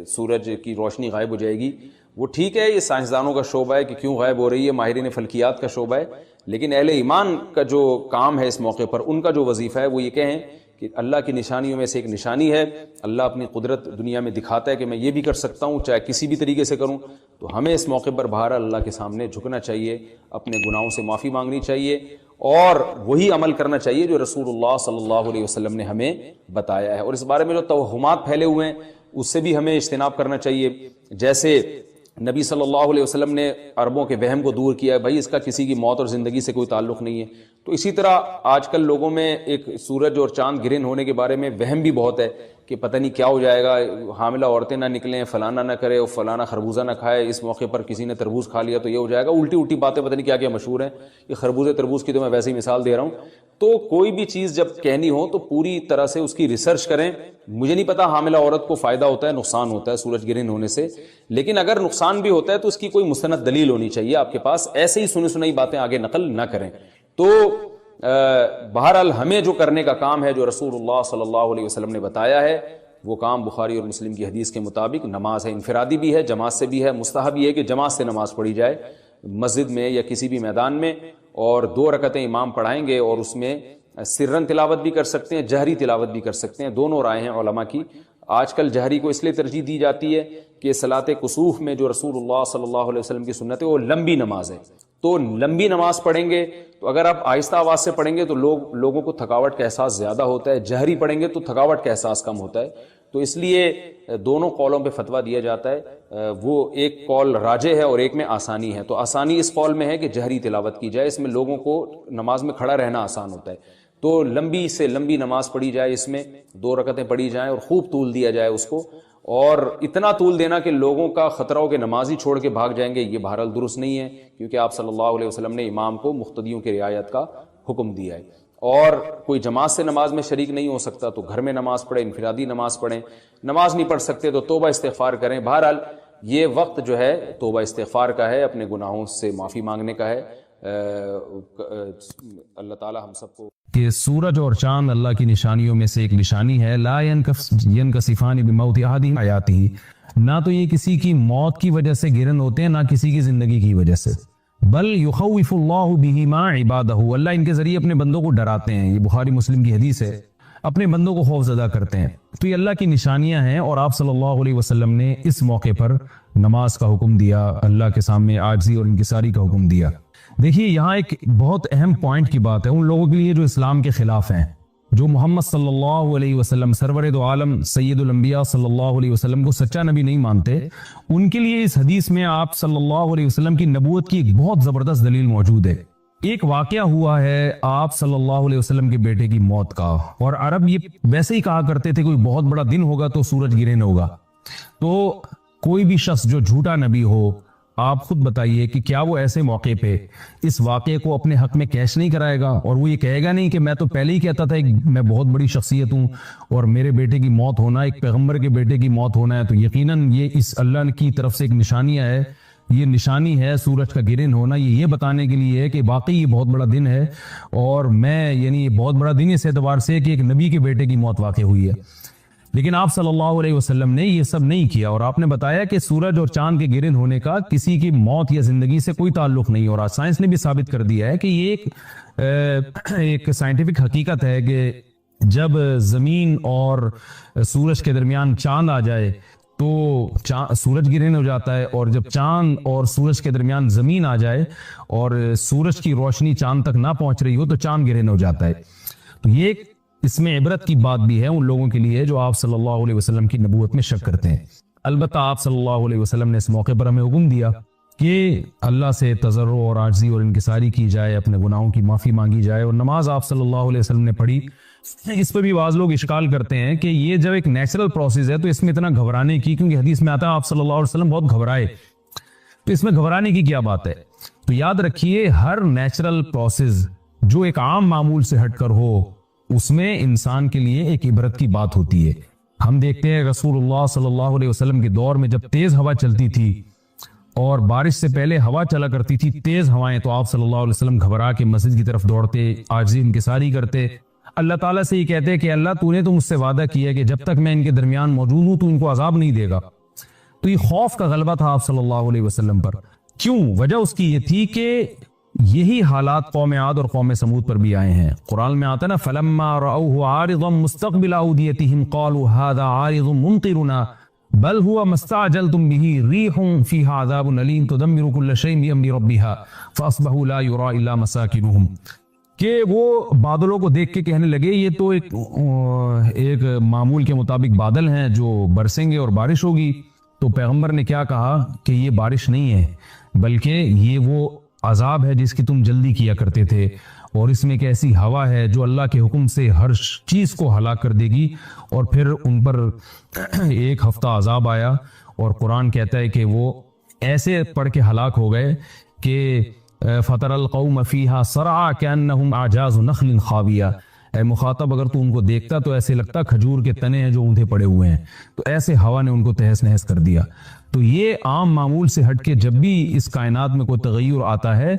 سورج کی روشنی غائب ہو جائے گی, وہ ٹھیک ہے, یہ سائنسدانوں کا شعبہ ہے کہ کیوں غائب ہو رہی ہے, ماہرین فلکیات کا شعبہ ہے, لیکن اہل ایمان کا جو کام ہے اس موقع پر, ان کا جو وظیفہ ہے وہ یہ کہیں کہ اللہ کی نشانیوں میں سے ایک نشانی ہے, اللہ اپنی قدرت دنیا میں دکھاتا ہے کہ میں یہ بھی کر سکتا ہوں چاہے کسی بھی طریقے سے کروں. تو ہمیں اس موقع پر بہرحال اللہ کے سامنے جھکنا چاہیے, اپنے گناہوں سے معافی مانگنی چاہیے اور وہی عمل کرنا چاہیے جو رسول اللہ صلی اللہ علیہ وسلم نے ہمیں بتایا ہے. اور اس بارے میں جو توہمات پھیلے ہوئے ہیں اس سے بھی ہمیں اجتناب کرنا چاہیے. جیسے نبی صلی اللہ علیہ وسلم نے عربوں کے وہم کو دور کیا ہے, بھائی اس کا کسی کی موت اور زندگی سے کوئی تعلق نہیں ہے. تو اسی طرح آج کل لوگوں میں ایک سورج اور چاند گرہن ہونے کے بارے میں وہم بھی بہت ہے کہ پتہ نہیں کیا ہو جائے گا, حاملہ عورتیں نہ نکلیں, فلانا نہ کرے, اور فلانا خربوزہ نہ کھائے, اس موقع پر کسی نے تربوز کھا لیا تو یہ ہو جائے گا. الٹی الٹی باتیں پتہ نہیں کیا کیا مشہور ہیں. یہ خربوزے تربوز کی تو میں ویسے ہی مثال دے رہا ہوں. تو کوئی بھی چیز جب کہنی ہو تو پوری طرح سے اس کی ریسرچ کریں. مجھے نہیں پتا حاملہ عورت کو فائدہ ہوتا ہے نقصان ہوتا ہے سورج گرہن ہونے سے, لیکن اگر نقصان بھی ہوتا ہے تو اس کی کوئی مستند دلیل ہونی چاہیے آپ کے پاس, ایسے ہی سنی سنائی باتیں آگے نقل نہ کریں. تو بہرحال ہمیں جو کرنے کا کام ہے جو رسول اللہ صلی اللہ علیہ وسلم نے بتایا ہے وہ کام بخاری اور مسلم کی حدیث کے مطابق نماز ہے, انفرادی بھی ہے, جماعت سے بھی ہے. مستحب یہ ہے کہ جماعت سے نماز پڑھی جائے مسجد میں یا کسی بھی میدان میں, اور 2 رکعتیں امام پڑھائیں گے اور اس میں سرن تلاوت بھی کر سکتے ہیں, جہری تلاوت بھی کر سکتے ہیں. دونوں رائے ہیں علماء کی. آج کل جہری کو اس لیے ترجیح دی جاتی ہے کہ صلاۃ کسوف میں جو رسول اللہ صلی اللہ علیہ وسلم کی سنت ہے وہ لمبی نماز ہے, تو لمبی نماز پڑھیں گے تو اگر آپ آہستہ آواز سے پڑھیں گے تو لوگوں کو تھکاوٹ کا احساس زیادہ ہوتا ہے, جہری پڑھیں گے تو تھکاوٹ کا احساس کم ہوتا ہے. تو اس لیے دونوں قولوں پہ فتویٰ دیا جاتا ہے. وہ ایک قول راجح ہے اور ایک میں آسانی ہے. تو آسانی اس قول میں ہے کہ جہری تلاوت کی جائے, اس میں لوگوں کو نماز میں کھڑا رہنا آسان ہوتا ہے. تو لمبی سے لمبی نماز پڑھی جائے, اس میں 2 رکعتیں پڑھی جائیں اور خوب طول دیا جائے اس کو, اور اتنا طول دینا کہ لوگوں کا خطرہ ہو کہ نماز ہی چھوڑ کے بھاگ جائیں گے, یہ بہرحال درست نہیں ہے, کیونکہ آپ صلی اللہ علیہ وسلم نے امام کو مقتدیوں کی رعایت کا حکم دیا ہے. اور کوئی جماعت سے نماز میں شریک نہیں ہو سکتا تو گھر میں نماز پڑھیں, انفرادی نماز پڑھیں. نماز نہیں پڑھ سکتے تو توبہ استغفار کریں. بہرحال یہ وقت جو ہے توبہ استغفار کا ہے, اپنے گناہوں سے معافی مانگنے کا ہے. اللہ تعالی ہم سب کو کہ سورج اور چاند اللہ کی نشانیوں میں سے ایک نشانی ہے. لا ينکسفان بموت احدہم حیاتہ, نہ تو یہ کسی کی موت کی وجہ سے گرہن ہوتے ہیں نہ کسی کی زندگی کی وجہ سے, بل یخوف اللہ بہما عبادہ, اللہ ان کے ذریعے اپنے بندوں کو ڈراتے ہیں. یہ بخاری مسلم کی حدیث ہے, اپنے بندوں کو خوف زدہ کرتے ہیں. تو یہ اللہ کی نشانیاں ہیں, اور آپ صلی اللہ علیہ وسلم نے اس موقع پر نماز کا حکم دیا, اللہ کے سامنے عاجزی اور انکساری کا حکم دیا. دیکھیے یہاں ایک بہت اہم پوائنٹ کی بات ہے ان لوگوں کے لیے جو اسلام کے خلاف ہیں, جو محمد صلی اللہ علیہ وسلم سرور دو عالم سید الانبیاء صلی اللہ علیہ وسلم کو سچا نبی نہیں مانتے. ان کے لیے اس حدیث میں آپ صلی اللہ علیہ وسلم کی نبوت کی ایک بہت زبردست دلیل موجود ہے. ایک واقعہ ہوا ہے آپ صلی اللہ علیہ وسلم کے بیٹے کی موت کا, اور عرب یہ ویسے ہی کہا کرتے تھے کوئی بہت بڑا دن ہوگا تو سورج گرہن ہوگا. تو کوئی بھی شخص جو جھوٹا نبی ہو, آپ خود بتائیے کہ کیا وہ ایسے موقع پہ اس واقعے کو اپنے حق میں کیش نہیں کرائے گا, اور وہ یہ کہے گا نہیں کہ میں تو پہلے ہی کہتا تھا میں بہت بڑی شخصیت ہوں اور میرے بیٹے کی موت ہونا, ایک پیغمبر کے بیٹے کی موت ہونا ہے, تو یقیناً یہ اس اللہ کی طرف سے ایک نشانیہ ہے, یہ نشانی ہے سورج کا گرہن ہونا, یہ بتانے کے لیے ہے کہ واقعی یہ بہت بڑا دن ہے, اور میں یعنی یہ بہت بڑا دن اس اعتبار سے کہ ایک نبی کے بیٹے کی موت واقع ہوئی ہے. لیکن آپ صلی اللہ علیہ وسلم نے یہ سب نہیں کیا, اور آپ نے بتایا کہ سورج اور چاند کے گرہن ہونے کا کسی کی موت یا زندگی سے کوئی تعلق نہیں. اور آج سائنس نے بھی ثابت کر دیا ہے کہ یہ ایک سائنٹیفک حقیقت ہے کہ جب زمین اور سورج کے درمیان چاند آ جائے تو سورج گرہن ہو جاتا ہے, اور جب چاند اور سورج کے درمیان زمین آ جائے اور سورج کی روشنی چاند تک نہ پہنچ رہی ہو تو چاند گرہن ہو جاتا ہے. تو یہ اس میں عبرت کی بات بھی ہے ان لوگوں کے لیے جو آپ صلی اللہ علیہ وسلم کی نبوت میں شک کرتے ہیں. البتہ آپ صلی اللہ علیہ وسلم نے اس موقع پر ہمیں حکم دیا کہ اللہ سے تضرع اور عاجزی اور انکساری کی جائے, اپنے گناہوں کی معافی مانگی جائے, اور نماز آپ صلی اللہ علیہ وسلم نے پڑھی اس پہ بھی بعض لوگ اشکال کرتے ہیں کہ یہ جب ایک نیچرل پروسیس ہے تو اس میں اتنا گھبرانے کی، کیونکہ حدیث میں آتا ہے آپ صلی اللہ علیہ وسلم بہت گھبرائے، تو اس میں گھبرانے کی کیا بات ہے؟ تو یاد رکھیے ہر نیچرل پروسیس جو ایک عام معمول سے ہٹ کر ہو اس میں انسان کے لیے ایک عبرت کی بات ہوتی ہے۔ ہم دیکھتے ہیں رسول اللہ صلی اللہ علیہ وسلم کے دور میں جب تیز ہوا چلتی تھی اور بارش سے پہلے ہوا چلا کرتی تھی تیز ہوائیں، تو آپ صلی اللہ علیہ وسلم گھبرا کے مسجد کی طرف دوڑتے، عاجزی انکساری کرتے، اللہ تعالیٰ سے یہ کہتے کہ اللہ تو نے تو مجھ سے وعدہ کیا کہ جب تک میں ان کے درمیان موجود ہوں تو ان کو عذاب نہیں دے گا۔ تو یہ خوف کا غلبہ تھا آپ صلی اللہ علیہ وسلم پر۔ کیوں؟ وجہ اس کی یہ تھی کہ یہی حالات قوم عاد اور قوم سمود پر بھی آئے ہیں۔ قرآن میں آتا ہے نا فَلَمَّا رَأَوْهُ عَارِضًا مُسْتَقْبِلَ أَوْدِيَتِهِمْ قَالُوا هَذَا عَارِضٌ مُمْطِرُنَا بَلْ هُوَ مَا اسْتَعْجَلْتُمْ بِهِ رِيحٌ فِيهَا عَذَابٌ أَلِيمٌ تُدَمِّرُ كُلَّ شَيْءٍ بِأَمْرِ رَبِّهَا فَأَصْبَحُوا لَا يُرَىٰ إِلَّا مَسَاكِنُهُمْ، کہ وہ بادلوں کو دیکھ کے کہنے لگے یہ تو ایک معمول کے مطابق بادل ہیں جو برسیں گے اور بارش ہوگی۔ تو پیغمبر نے کیا کہا کہ یہ بارش نہیں ہے بلکہ یہ وہ عذاب ہے جس کی تم جلدی کیا کرتے تھے، اور اس میں ایک ایسی ہوا ہے جو اللہ کے حکم سے ہر چیز کو ہلاک کر دے گی۔ اور پھر ان پر ایک ہفتہ عذاب آیا اور قرآن کہتا ہے کہ وہ ایسے پڑھ کے ہلاک ہو گئے کہ فَتَرَى الْقَوْمَ فِيهَا صَرْعَىٰ كَأَنَّهُمْ أَعْجَازُ نَخْلٍ خَاوِيَةٍ، اے مخاطب اگر تو ان کو دیکھتا تو ایسے لگتا کھجور کے تنے ہیں جو اونھے پڑے ہوئے ہیں، تو ایسے ہوا نے ان کو تہس نہس کر دیا۔ تو یہ عام معمول سے ہٹ کے جب بھی اس کائنات میں کوئی تغیر آتا ہے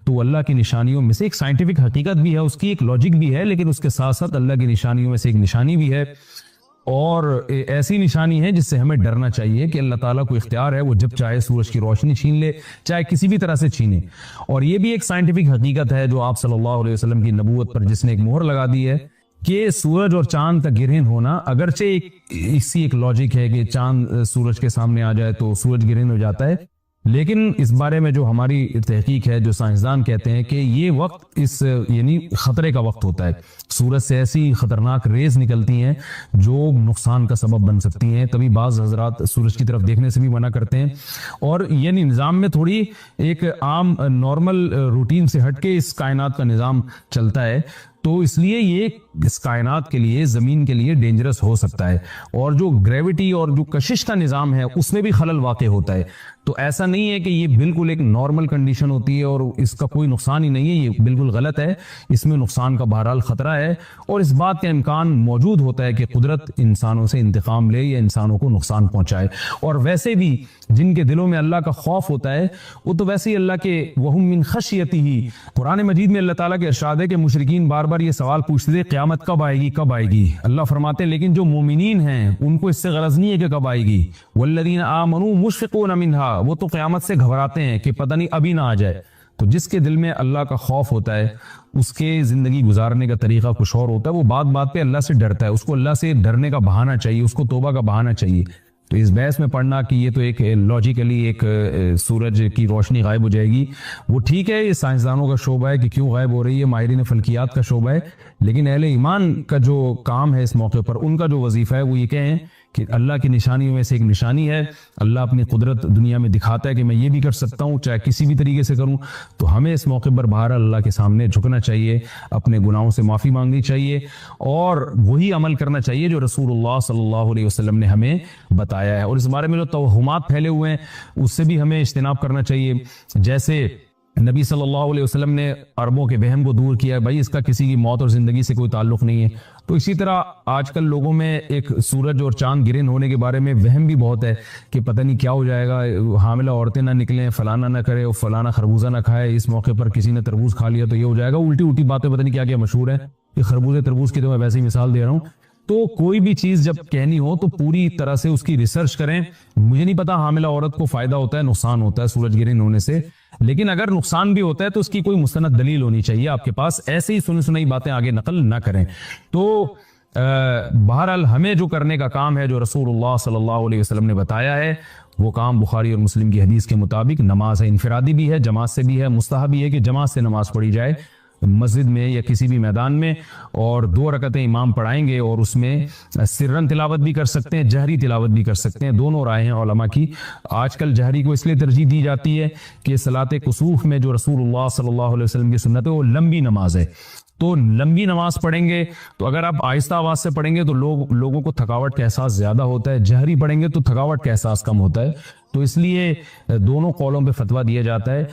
تو اللہ کی نشانیوں میں سے ایک سائنٹیفک حقیقت بھی ہے، اس کی ایک لاجک بھی ہے، لیکن اس کے ساتھ ساتھ اللہ کی نشانیوں میں سے ایک نشانی بھی ہے، اور ایسی نشانی ہے جس سے ہمیں ڈرنا چاہیے کہ اللہ تعالیٰ کو اختیار ہے، وہ جب چاہے سورج کی روشنی چھین لے، چاہے کسی بھی طرح سے چھینے۔ اور یہ بھی ایک سائنٹیفک حقیقت ہے جو آپ صلی اللہ علیہ وسلم کی نبوت پر جس نے ایک مہر لگا دی ہے کہ سورج اور چاند کا گرہن ہونا، اگرچہ اسی ایک لاجک ہے کہ چاند سورج کے سامنے آ جائے تو سورج گرہن ہو جاتا ہے، لیکن اس بارے میں جو ہماری تحقیق ہے، جو سائنسدان کہتے ہیں کہ یہ وقت یعنی خطرے کا وقت ہوتا ہے، سورج سے ایسی خطرناک ریز نکلتی ہیں جو نقصان کا سبب بن سکتی ہیں، تبھی بعض حضرات سورج کی طرف دیکھنے سے بھی منع کرتے ہیں۔ اور یعنی نظام میں تھوڑی ایک عام نارمل روٹین سے ہٹ کے اس کائنات کا نظام چلتا ہے، تو اس لیے یہ اس کائنات کے لیے، زمین کے لیے ڈینجرس ہو سکتا ہے، اور جو گریوٹی اور جو کشش کا نظام ہے اس میں بھی خلل واقع ہوتا ہے۔ تو ایسا نہیں ہے کہ یہ بالکل ایک نارمل کنڈیشن ہوتی ہے اور اس کا کوئی نقصان ہی نہیں ہے، یہ بالکل غلط ہے، اس میں نقصان کا بہرحال خطرہ ہے، اور اس بات کا امکان موجود ہوتا ہے کہ قدرت انسانوں سے انتقام لے یا انسانوں کو نقصان پہنچائے۔ اور ویسے بھی جن کے دلوں میں اللہ کا خوف ہوتا ہے وہ تو ویسے ہی اللہ کے وَهُم مِّن خَشْيَتِهِ، قرآن مجید میں اللہ تعالیٰ کے ارشاد ہے کہ مشرکین بار بار یہ سوال پوچھتے تھے قیامت کب آئے گی کب آئے گی، اللہ فرماتے ہیں لیکن جو مومنین ہیں ان کو اس سے غرض نہیں ہے کہ کب آئے گی، وَالَّذِينَ آمَنُوا مُشْفِقُونَ مِنْهَا، وہ تو قیامت سے گھبراتے ہیں کہ پتہ نہیں ابھی نہ آ جائے۔ تو جس کے دل میں اللہ کا خوف ہوتا ہے اس کے زندگی گزارنے کا طریقہ کچھ اور ہوتا ہے، وہ بات بات پہ اللہ سے ڈرتا ہے، اس کو اللہ سے ڈرنے کا بہانہ چاہیے، اس کو توبہ کا بہانہ چاہیے۔ تو اس بحث میں پڑھنا کہ یہ تو ایک لاجیکلی ایک سورج کی روشنی غائب ہو جائے گی، وہ ٹھیک ہے، یہ سائنسدانوں کا شعبہ ہے کہ کیوں غائب ہو رہی ہے، ماہرین فلکیات کا شعبہ ہے، لیکن اہل ایمان کا جو کام ہے اس موقع پر، ان کا جو وظیفہ ہے وہ یہ کہیں کہ اللہ کی نشانیوں میں سے ایک نشانی ہے، اللہ اپنی قدرت دنیا میں دکھاتا ہے کہ میں یہ بھی کر سکتا ہوں چاہے کسی بھی طریقے سے کروں، تو ہمیں اس موقع پر بہرحال اللہ کے سامنے جھکنا چاہیے، اپنے گناہوں سے معافی مانگنی چاہیے، اور وہی عمل کرنا چاہیے جو رسول اللہ صلی اللہ علیہ وسلم نے ہمیں بتایا ہے۔ اور اس بارے میں جو توہمات پھیلے ہوئے ہیں اس سے بھی ہمیں اجتناب کرنا چاہیے، جیسے نبی صلی اللہ علیہ وسلم نے عربوں کے وہم کو دور کیا ہے، بھائی اس کا کسی کی موت اور زندگی سے کوئی تعلق نہیں ہے، تو اسی طرح آج کل لوگوں میں ایک سورج اور چاند گرہن ہونے کے بارے میں وہم بھی بہت ہے کہ پتہ نہیں کیا ہو جائے گا، حاملہ عورتیں نہ نکلیں، فلانا نہ کرے، اور فلانا خربوزہ نہ کھائے، اس موقع پر کسی نے تربوز کھا لیا تو یہ ہو جائے گا، الٹی باتیں پتہ نہیں کیا کیا مشہور ہے، کہ خربوزے تربوز کی تو میں ویسے ہی مثال دے رہا ہوں۔ تو کوئی بھی چیز جب کہنی ہو تو پوری طرح سے اس کی ریسرچ کریں۔ مجھے نہیں پتا حاملہ عورت کو فائدہ ہوتا ہے نقصان ہوتا ہے سورج گرہن ہونے سے، لیکن اگر نقصان بھی ہوتا ہے تو اس کی کوئی مستند دلیل ہونی چاہیے آپ کے پاس، ایسے ہی سنی سنائی باتیں آگے نقل نہ کریں۔ تو بہرحال ہمیں جو کرنے کا کام ہے، جو رسول اللہ صلی اللہ علیہ وسلم نے بتایا ہے، وہ کام بخاری اور مسلم کی حدیث کے مطابق نماز ہے، انفرادی بھی ہے، جماعت سے بھی ہے، مستحب بھی ہے کہ جماعت سے نماز پڑھی جائے مسجد میں یا کسی بھی میدان میں، اور 2 رکعتیں امام پڑھائیں گے، اور اس میں سرن تلاوت بھی کر سکتے ہیں، جہری تلاوت بھی کر سکتے ہیں، دونوں رائے ہیں علماء کی۔ آج کل جہری کو اس لیے ترجیح دی جاتی ہے کہ صلاۃ کسوف میں جو رسول اللہ صلی اللہ علیہ وسلم کی سنت ہے وہ لمبی نماز ہے، تو لمبی نماز پڑھیں گے تو اگر آپ آہستہ آواز سے پڑھیں گے تو لوگوں کو تھکاوٹ کا احساس زیادہ ہوتا ہے، جہری پڑھیں گے تو تھکاوٹ کا احساس کم ہوتا ہے. تو اس لیے دونوں قولوں پہ فتویٰ دیا جاتا ہے.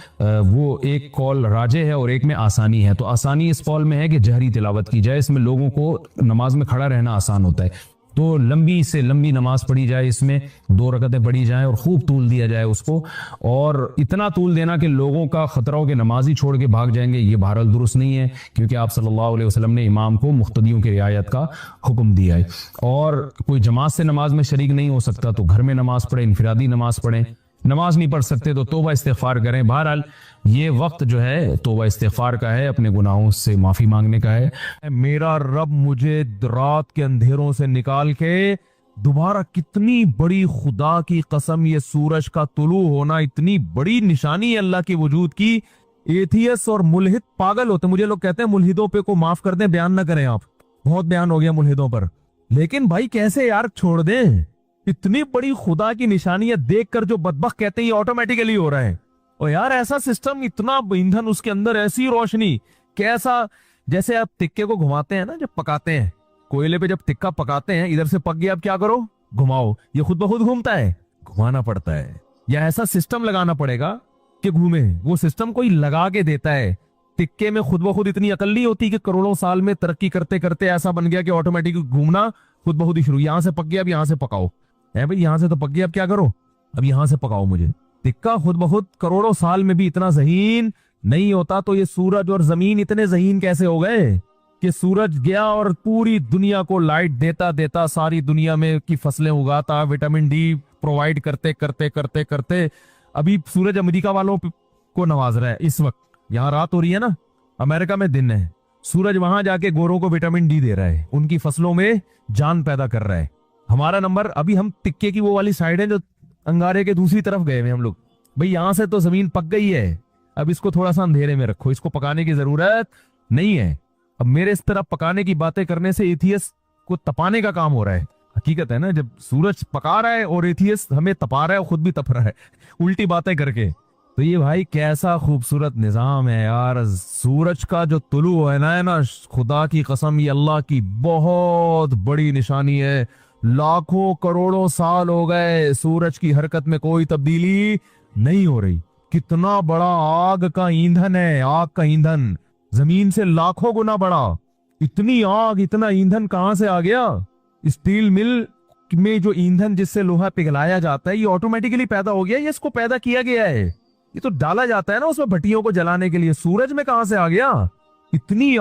وہ ایک قول راجح ہے اور ایک میں آسانی ہے. تو آسانی اس قول میں ہے کہ جہری تلاوت کی جائے، اس میں لوگوں کو نماز میں کھڑا رہنا آسان ہوتا ہے. تو لمبی سے لمبی نماز پڑھی جائے، اس میں 2 رکعتیں پڑھی جائیں اور خوب طول دیا جائے اس کو، اور اتنا طول دینا کہ لوگوں کا خطرہ ہو کہ نماز ہی چھوڑ کے بھاگ جائیں گے. یہ بہرحال درست نہیں ہے، کیونکہ آپ صلی اللہ علیہ وسلم نے امام کو مقتدیوں کی رعایت کا حکم دیا ہے. اور کوئی جماعت سے نماز میں شریک نہیں ہو سکتا تو گھر میں نماز پڑھیں، انفرادی نماز پڑھیں. نماز نہیں پڑھ سکتے تو توبہ استغفار کریں. بہرحال یہ وقت جو ہے توبہ استغفار کا ہے، اپنے گناہوں سے معافی مانگنے کا ہے. میرا رب مجھے رات کے اندھیروں سے نکال کے دوبارہ، کتنی بڑی خدا کی قسم، یہ سورج کا طلوع ہونا اتنی بڑی نشانی ہے اللہ کے وجود کی. ایتھیس اور ملحد پاگل ہوتے. مجھے لوگ کہتے ہیں ملحدوں پہ کو معاف کر دیں، بیان نہ کریں آپ، بہت بیان ہو گیا ملحدوں پر. لیکن بھائی کیسے یار چھوڑ دیں؟ اتنی بڑی خدا کی نشانیاں دیکھ کر جو بدبخت کہتے ہیں یہ آٹومیٹیکلی ہو رہا ہے. اور یار ایسا سسٹم، اتنا ایندھن اس کے اندر، ایسی روشنی، کیسا جیسے آپ تکے کو گھماتے ہیں نا جب پکاتے ہیں، کوئلے پہ جب تکا پکاتے ہیں، ادھر سے پک گیا، اب کیا کرو؟ گھماؤ. یہ خود بخود گھومتا ہے؟ گھمانا پڑتا ہے. یا ایسا سسٹم لگانا پڑے گا کہ گھومے. وہ سسٹم کوئی لگا کے دیتا ہے. تکے میں خود بخود اتنی عقل نہیں ہوتی کہ کروڑوں سال میں ترقی کرتے کرتے ایسا بن گیا کہ آٹومیٹک گھومنا خود بخود ہی شروع. یہاں سے پک گیا، اب یہاں سے پکاؤ. بھائی یہاں سے تو پک گیا، اب کیا کرو؟ اب یہاں سے پکاؤ مجھے. تکا خود بخود کروڑوں سال میں بھی اتنا ذہین نہیں ہوتا، تو یہ سورج اور زمین اتنے ذہین کیسے ہو گئے کہ سورج گیا اور پوری دنیا کو لائٹ دیتا دیتا ساری دنیا میں کی فصلیں اگاتا، وٹامن ڈی پرووائڈ کرتے کرتے کرتے کرتے ابھی سورج امریکہ والوں کو نواز رہا ہے. اس وقت یہاں رات ہو رہی ہے نا، امریکہ میں دن ہے. سورج وہاں جا کے گوروں کو وٹامن ڈی دے رہا ہے، ان کی فصلوں میں جان پیدا کر رہا ہے. ہمارا نمبر ابھی، ہم تکے کی وہ والی سائڈ ہے جو انگارے کے دوسری طرف گئے ہوئے ہم لوگ. بھئی یہاں سے تو زمین پک گئی ہے، اب اس کو تھوڑا سا اندھیرے میں رکھو، اس کو پکانے کی ضرورت نہیں ہے. اب میرے اس طرح پکانے کی باتیں کرنے سے ایتھیس کو تپانے کا کام ہو رہا ہے. حقیقت ہے نا، جب سورج پکا رہا ہے اور ایتھیس ہمیں تپا رہا ہے، خود بھی تپ رہا ہے الٹی باتیں کر کے. تو یہ بھائی کیسا خوبصورت نظام ہے یار. سورج کا جو طلوع ہے نا خدا کی قسم، یہ اللہ کی بہت بڑی نشانی ہے. لاکھوں کروڑوں سال ہو گئے سورج کی حرکت میں کوئی تبدیلی نہیں ہو رہی. کتنا بڑا آگ کا ایندھن ہے، آگ کا ایندھن زمین سے لاکھوں گنا بڑا. اتنی آگ، اتنا ایندھن کہاں سے آ گیا؟ اسٹیل مل میں جو ایندھن جس سے لوہا پگھلایا جاتا ہے، یہ آٹومیٹیکلی پیدا ہو گیا، یہ اس کو پیدا کیا گیا ہے. یہ تو ڈالا جاتا ہے نا اس میں بھٹیوں کو جلانے کے لیے. سورج میں کہاں سے آ گیا؟ اتنی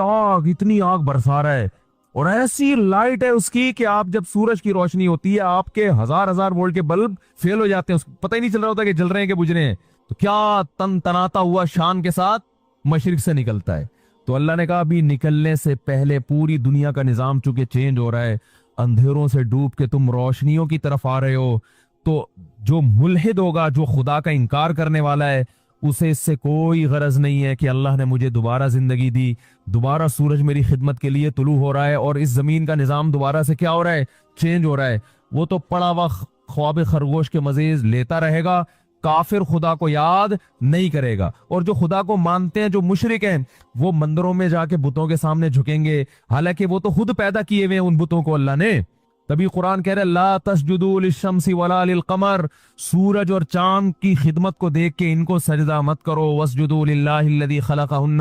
آگ برسا رہا ہے، اور ایسی لائٹ ہے اس کی کہ آپ جب سورج کی روشنی ہوتی ہے، آپ کے ہزار وولٹ کے بلب فیل ہو جاتے ہیں، پتہ ہی نہیں چل رہا ہوتا کہ جل رہے ہیں کہ بجھ رہے ہیں. تو کیا تن تناتا ہوا شان کے ساتھ مشرق سے نکلتا ہے. تو اللہ نے کہا ابھی نکلنے سے پہلے پوری دنیا کا نظام چونکہ چینج ہو رہا ہے، اندھیروں سے ڈوب کے تم روشنیوں کی طرف آ رہے ہو. تو جو ملحد ہوگا، جو خدا کا انکار کرنے والا ہے، اسے اس سے کوئی غرض نہیں ہے کہ اللہ نے مجھے دوبارہ زندگی دی، دوبارہ سورج میری خدمت کے لیے طلوع ہو رہا ہے اور اس زمین کا نظام دوبارہ سے کیا ہو رہا ہے؟ چینج ہو رہا ہے. وہ تو پڑا ہوا خواب خرگوش کے مزید لیتا رہے گا. کافر خدا کو یاد نہیں کرے گا. اور جو خدا کو مانتے ہیں، جو مشرک ہیں، وہ مندروں میں جا کے بتوں کے سامنے جھکیں گے، حالانکہ وہ تو خود پیدا کیے ہوئے ان بتوں کو اللہ نے. تبھی قرآن کہہ رہے لا تسجدوا للشمس ولا للقمر، سورج اور چاند کی خدمت کو دیکھ کے ان کو سجدہ مت کرو. واسجدوا للہ الذی خلقہن،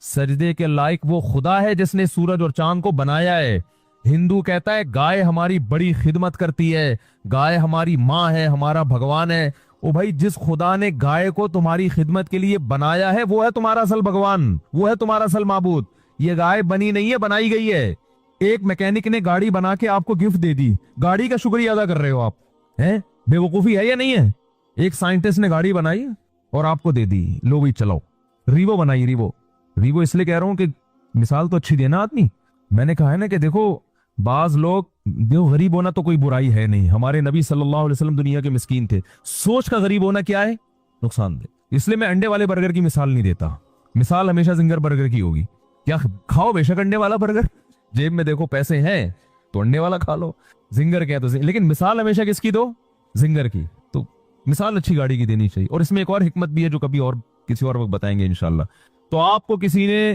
سجدے کے لائق وہ خدا ہے جس نے سورج اور چاند کو بنایا ہے. ہندو کہتا ہے گائے ہماری بڑی خدمت کرتی ہے، گائے ہماری ماں ہے، ہمارا بھگوان ہے. او بھائی، جس خدا نے گائے کو تمہاری خدمت کے لیے بنایا ہے وہ ہے تمہارا اصل بھگوان، وہ ہے تمہارا اصل معبود. یہ گائے بنی نہیں ہے، بنائی گئی ہے. ایک میکینک نے گاڑی بنا کے آپ کو گفٹ دے دی، گاڑی کا شکریہ ادا کر رہے ہو آپ. بے وقوفی ہے یا نہیں ہے؟ ایک سائنٹسٹ نے گاڑی بنائی اور آپ کو دے دی، لو بھی چلاؤ. ریوو بنائی، ریوو اس لیے کہہ رہا ہوں کہ مثال تو اچھی دینا آدمی. میں نے کہا ہے نا کہ دیکھو بعض لوگ، دیکھو غریب ہونا تو کوئی برائی ہے نہیں. ہمارے نبی صلی اللہ علیہ وسلم دنیا کے مسکین تھے. سوچ کا غریب ہونا کیا ہے؟ نقصان دہ. اس لیے میں انڈے والے برگر کی مثال نہیں دیتا. مثال ہمیشہ زنگر برگر کی ہوگی. کیا کھاؤ بے شک انڈے والا برگر، جیب میں دیکھو پیسے ہیں تو انڈے والا کھا لو. زنگر کیا تو لیکن مثال ہمیشہ کس کی دو؟ زنگر کی. تو مثال اچھی گاڑی کی دینی چاہیے. اور اس میں ایک اور حکمت بھی ہے جو کبھی اور کسی اور وقت بتائیں گے انشاءاللہ. تو آپ کو کسی نے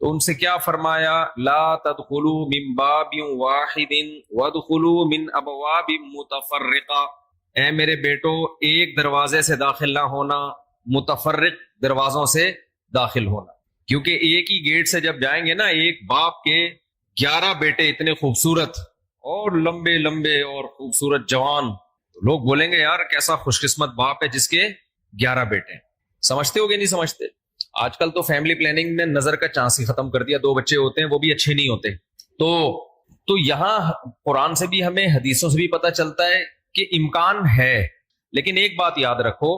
تو ان سے کیا فرمایا؟ لا تدخلوا من باب واحد وادخلوا من ابواب متفرقہ، اے میرے بیٹو ایک دروازے سے داخل نہ ہونا، متفرق دروازوں سے داخل ہونا، کیونکہ ایک ہی گیٹ سے جب جائیں گے نا، ایک باپ کے 11 بیٹے اتنے خوبصورت اور لمبے لمبے اور خوبصورت جوان، تو لوگ بولیں گے یار کیسا خوش قسمت باپ ہے جس کے 11 بیٹے ہیں۔ سمجھتے ہو کہ نہیں سمجھتے؟ آج کل تو فیملی پلاننگ نے نظر کا چانس ہی ختم کر دیا، 2 بچے ہوتے ہیں وہ بھی اچھے نہیں ہوتے۔ تو یہاں قرآن سے بھی ہمیں حدیثوں سے بھی پتہ چلتا ہے کہ امکان ہے، لیکن ایک بات یاد رکھو،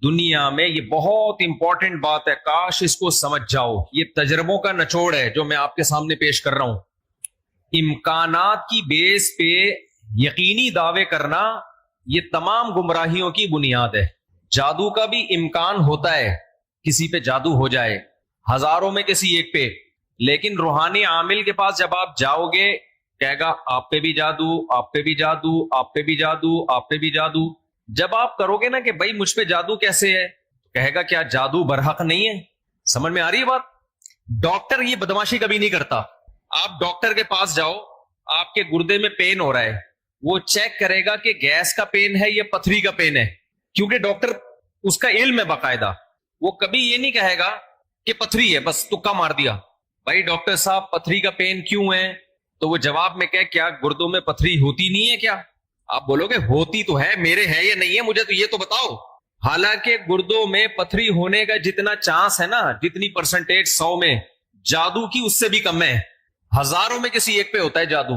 دنیا میں یہ بہت امپورٹنٹ بات ہے، کاش اس کو سمجھ جاؤ، یہ تجربوں کا نچوڑ ہے جو میں آپ کے سامنے پیش کر رہا ہوں۔ امکانات کی بیس پہ یقینی دعوے کرنا یہ تمام گمراہیوں کی بنیاد ہے۔ جادو کا بھی امکان ہوتا ہے، کسی پہ جادو ہو جائے، ہزاروں میں کسی ایک پہ، لیکن روحانی عامل کے پاس جب آپ جاؤ گے کہے گا آپ پہ بھی جادو، آپ پہ بھی جادو، آپ پہ بھی جادو، آپ پہ بھی جادو۔ جب آپ کرو گے نا کہ بھائی مجھ پہ جادو کیسے ہے، کہے گا کیا جادو برحق نہیں ہے؟ سمجھ میں آ رہی ہے بات؟ ڈاکٹر یہ بدماشی کبھی نہیں کرتا۔ آپ ڈاکٹر کے پاس جاؤ، آپ کے گردے میں پین ہو رہا ہے، وہ چیک کرے گا کہ گیس کا پین ہے یا پتھری کا پین ہے، کیونکہ ڈاکٹر اس کا علم ہے باقاعدہ۔ وہ کبھی یہ نہیں کہے گا کہ پتھری ہے بس تکا مار دیا، بھائی ڈاکٹر صاحب پتھری کا پین کیوں ہے؟ تو وہ جواب میں کہ کیا گردوں میں پتھری ہوتی نہیں ہے کیا؟ آپ بولو گے ہوتی تو ہے، میرے ہے یا نہیں ہے مجھے تو یہ تو بتاؤ۔ حالانکہ گردوں میں پتھری ہونے کا جتنا چانس ہے نا، جتنی پرسنٹیج 100 میں، جادو کی اس سے بھی کم ہے، ہزاروں میں کسی ایک پہ ہوتا ہے جادو۔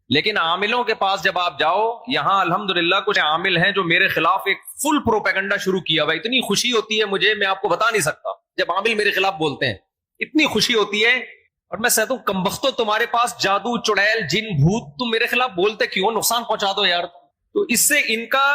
لیکن عاملوں کے پاس جب آپ جاؤ، یہاں الحمدللہ کچھ عامل ہیں جو میرے خلاف ایک فل پروپیگنڈا شروع کیا ہوا، اتنی خوشی ہوتی ہے مجھے، میں آپ کو بتا نہیں سکتا، جب عامل میرے خلاف بولتے ہیں اتنی خوشی ہوتی ہے، اور میں کہتا ہوں کمبختو تمہارے پاس جادو، چڑیل، جن، بھوت، تم میرے خلاف بولتے کیوں؟ نقصان پہنچا دو یار۔ تو اس سے ان کا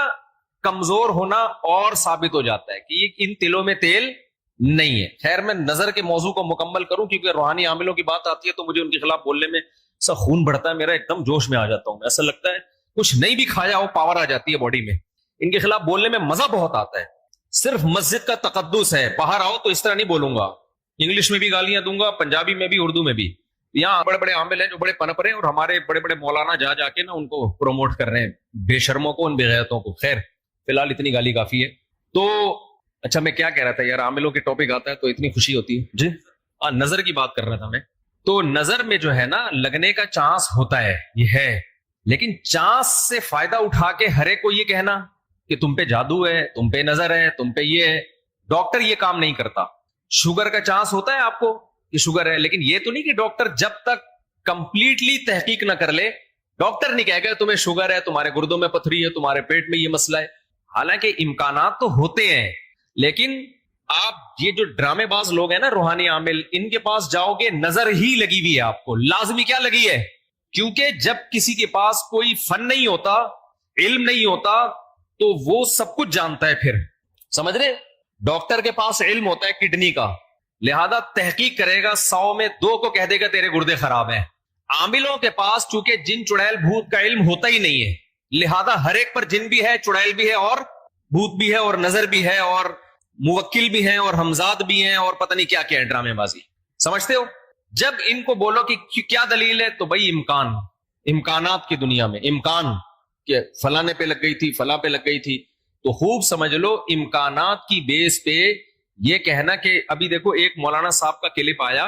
کمزور ہونا اور ثابت ہو جاتا ہے کہ یہ ان تلوں میں تیل نہیں ہے۔ خیر میں نظر کے موضوع کو مکمل کروں، کیونکہ روحانی عاملوں کی بات آتی ہے تو مجھے ان کے خلاف بولنے میں سا خون بڑھتا ہے، میرا ایک دم جوش میں آ جاتا ہوں، ایسا لگتا ہے کچھ نہیں بھی کھایا ہو پاور آ جاتی ہے باڈی میں۔ ان کے خلاف بولنے میں مزہ بہت آتا ہے، صرف مسجد کا تقدس ہے، باہر آؤ تو اس طرح نہیں بولوں گا، انگلش میں بھی گالیاں دوں گا، پنجابی میں بھی، اردو میں بھی۔ یہاں بڑے بڑے عامل ہیں جو بڑے پنپ رہے ہیں، اور ہمارے بڑے بڑے مولانا جا جا کے نا ان کو پروموٹ کر رہے ہیں، بے شرموں کو، ان بے غیرتوں کو۔ خیر فی الحال اتنی گالی کافی ہے۔ تو اچھا میں کیا کہہ رہا تھا یار، عاملوں کے ٹاپک آتا ہے تو اتنی خوشی ہوتی ہے جی۔ نظر کی بات کر رہا تھا میں۔ تو نظر میں جو ہے نا لگنے کا چانس ہوتا ہے، یہ ہے، لیکن چانس سے فائدہ اٹھا کے ہر ایک کو یہ کہنا کہ تم پہ جادو ہے، تم پہ نظر ہے، تم پہ یہ ہے، ڈاکٹر یہ کام نہیں کرتا۔ شوگر کا چانس ہوتا ہے آپ کو کہ شوگر ہے، لیکن یہ تو نہیں کہ ڈاکٹر جب تک کمپلیٹلی تحقیق نہ کر لے، ڈاکٹر نہیں کہے گا تمہیں شوگر ہے، تمہارے گردوں میں پتھری ہے، تمہارے پیٹ میں یہ مسئلہ ہے۔ حالانکہ امکانات تو ہوتے ہیں، لیکن آپ یہ جو ڈرامے باز لوگ ہیں نا روحانی عامل، ان کے پاس جاؤ گے نظر ہی لگی ہوئی ہے آپ کو، لازمی کیا لگی ہے؟ کیونکہ جب کسی کے پاس کوئی فن نہیں ہوتا، علم نہیں ہوتا، تو وہ سب کچھ جانتا ہے۔ پھر سمجھ رہے، ڈاکٹر کے پاس علم ہوتا ہے کڈنی کا، لہذا تحقیق کرے گا، 100 میں 2 کو کہہ دے گا تیرے گردے خراب ہیں۔ عاملوں کے پاس چونکہ جن، چڑیل، بھوت کا علم ہوتا ہی نہیں ہے، لہذا ہر ایک پر جن بھی ہے، چڑیل بھی ہے، اور بھوت بھی ہے، اور نظر بھی ہے، اور موکل بھی ہیں، اور ہمزاد بھی ہیں، اور پتہ نہیں کیا کیا ہے، ڈرامے بازی۔ سمجھتے ہو؟ جب ان کو بولو کہ کیا دلیل ہے، تو بھائی امکانات کی دنیا میں امکان کہ فلانے پہ لگ گئی تھی، فلاں پہ لگ گئی تھی، تو خوب سمجھ لو امکانات کی بیس پہ یہ کہنا کہ ابھی دیکھو ایک مولانا صاحب کا کلپ آیا،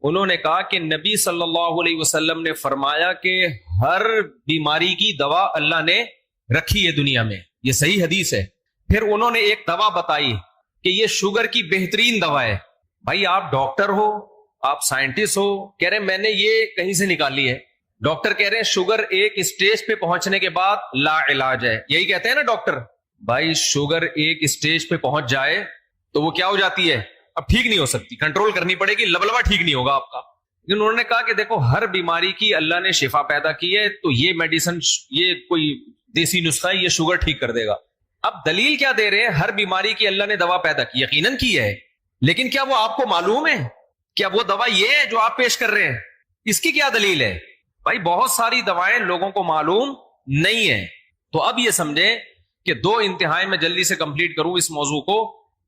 انہوں نے کہا کہ نبی صلی اللہ علیہ وسلم نے فرمایا کہ ہر بیماری کی دوا اللہ نے رکھی ہے دنیا میں، یہ صحیح حدیث ہے۔ پھر انہوں نے ایک دوا بتائی کہ یہ شوگر کی بہترین دوا ہے۔ بھائی آپ ڈاکٹر ہو، آپ سائنٹسٹ ہو، کہہ رہے ہیں میں نے یہ کہیں سے نکالی ہے۔ ڈاکٹر کہہ رہے ہیں شوگر ایک اسٹیج پہ پہنچنے کے بعد لا علاج ہے، یہی کہتے ہیں نا ڈاکٹر۔ بھائی شوگر ایک اسٹیج پہ پہنچ جائے تو وہ کیا ہو جاتی ہے، اب ٹھیک نہیں ہو سکتی، کنٹرول کرنی پڑے گی، لبلبا ٹھیک نہیں ہوگا آپ کا۔ لیکن انہوں نے کہا کہ دیکھو ہر بیماری کی اللہ نے شفا پیدا کی ہے، تو یہ میڈیسن، یہ کوئی دیسی نسخہ ہے، یہ شوگر ٹھیک کر دے گا۔ اب دلیل کیا دے رہے ہیں؟ ہر بیماری کی اللہ نے دوا پیدا کی، یقیناً کی ہے، لیکن کیا وہ آپ کو معلوم ہے؟ کیا وہ دوا یہ ہے جو آپ پیش کر رہے ہیں؟ اس کی کیا دلیل ہے؟ بھائی بہت ساری دوائیں لوگوں کو معلوم نہیں ہے۔ تو اب یہ سمجھیں کہ 2 انتہائی میں جلدی سے کمپلیٹ کروں اس موضوع کو،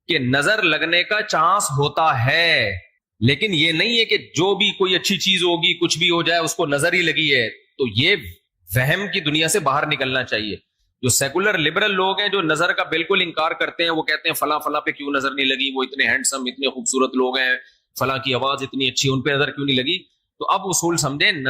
کہ نظر لگنے کا چانس ہوتا ہے، لیکن یہ نہیں ہے کہ جو بھی کوئی اچھی چیز ہوگی کچھ بھی ہو جائے اس کو نظر ہی لگی ہے. تو یہ وہم کی دنیا سے باہر نکلنا چاہیے. جو سیکولر لبرل لوگ ہیں جو نظر کا بالکل انکار کرتے ہیں, وہ کہتے ہیں فلاں فلاں پہ کیوں نظر نہیں لگی, وہ اتنے ہینڈسم اتنے خوبصورت لوگ ہیں, فلاں کی آواز اتنی اچھی, ان پہ نظر کیوں نہیں لگی. تو اب اصول سمجھیں,